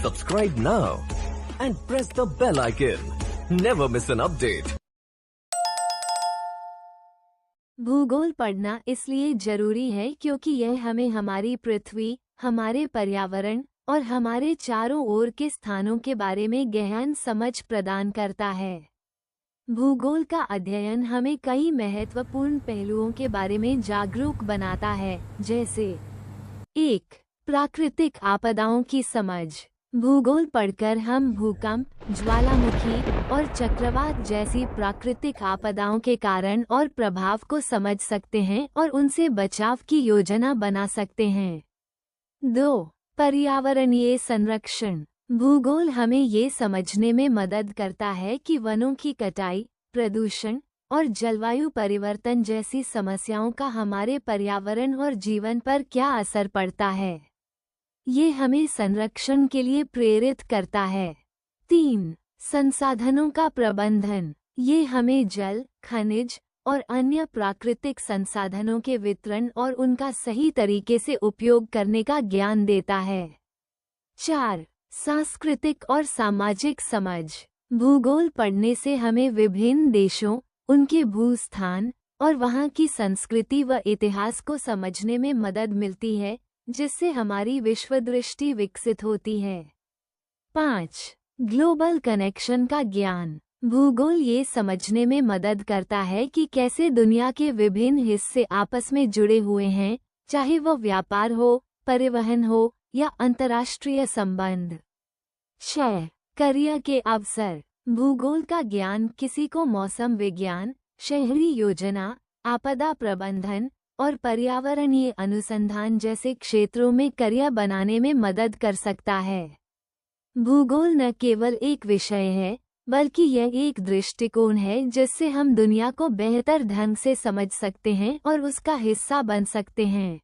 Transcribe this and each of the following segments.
Subscribe now and press the bell icon. Never miss an update. भूगोल पढ़ना इसलिए जरूरी है क्योंकि यह हमें हमारी पृथ्वी, हमारे पर्यावरण और हमारे चारों ओर के स्थानों के बारे में गहन समझ प्रदान करता है। भूगोल का अध्ययन हमें कई महत्वपूर्ण पहलुओं के बारे में जागरूक बनाता है, जैसे 1. प्राकृतिक आपदाओं की समझ। भूगोल पढ़कर हम भूकंप, ज्वालामुखी और चक्रवात जैसी प्राकृतिक आपदाओं के कारण और प्रभाव को समझ सकते हैं और उनसे बचाव की योजना बना सकते हैं। 2. पर्यावरणीय संरक्षण। भूगोल हमें ये समझने में मदद करता है कि वनों की कटाई, प्रदूषण और जलवायु परिवर्तन जैसी समस्याओं का हमारे पर्यावरण और जीवन पर क्या असर पड़ता है। ये हमें संरक्षण के लिए प्रेरित करता है। 3. संसाधनों का प्रबंधन। ये हमें जल, खनिज और अन्य प्राकृतिक संसाधनों के वितरण और उनका सही तरीके से उपयोग करने का ज्ञान देता है। 4. सांस्कृतिक और सामाजिक समझ। भूगोल पढ़ने से हमें विभिन्न देशों, उनके भूस्थान और वहाँ की संस्कृति व इतिहास को समझने में मदद मिलती है, जिससे हमारी विश्वदृष्टि विकसित होती है। 5. ग्लोबल कनेक्शन का ज्ञान। भूगोल ये समझने में मदद करता है कि कैसे दुनिया के विभिन्न हिस्से आपस में जुड़े हुए हैं, चाहे वो व्यापार हो, परिवहन हो या अंतर्राष्ट्रीय संबंध। 6. करियर के अवसर। भूगोल का ज्ञान किसी को मौसम विज्ञान, शहरी योजना, आपदा प्रबंधन और पर्यावरणीय अनुसंधान जैसे क्षेत्रों में करियर बनाने में मदद कर सकता है। भूगोल न केवल एक विषय है, बल्कि यह एक दृष्टिकोण है जिससे हम दुनिया को बेहतर ढंग से समझ सकते हैं और उसका हिस्सा बन सकते हैं।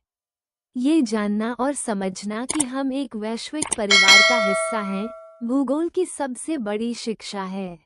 ये जानना और समझना कि हम एक वैश्विक परिवार का हिस्सा हैं, भूगोल की सबसे बड़ी शिक्षा है।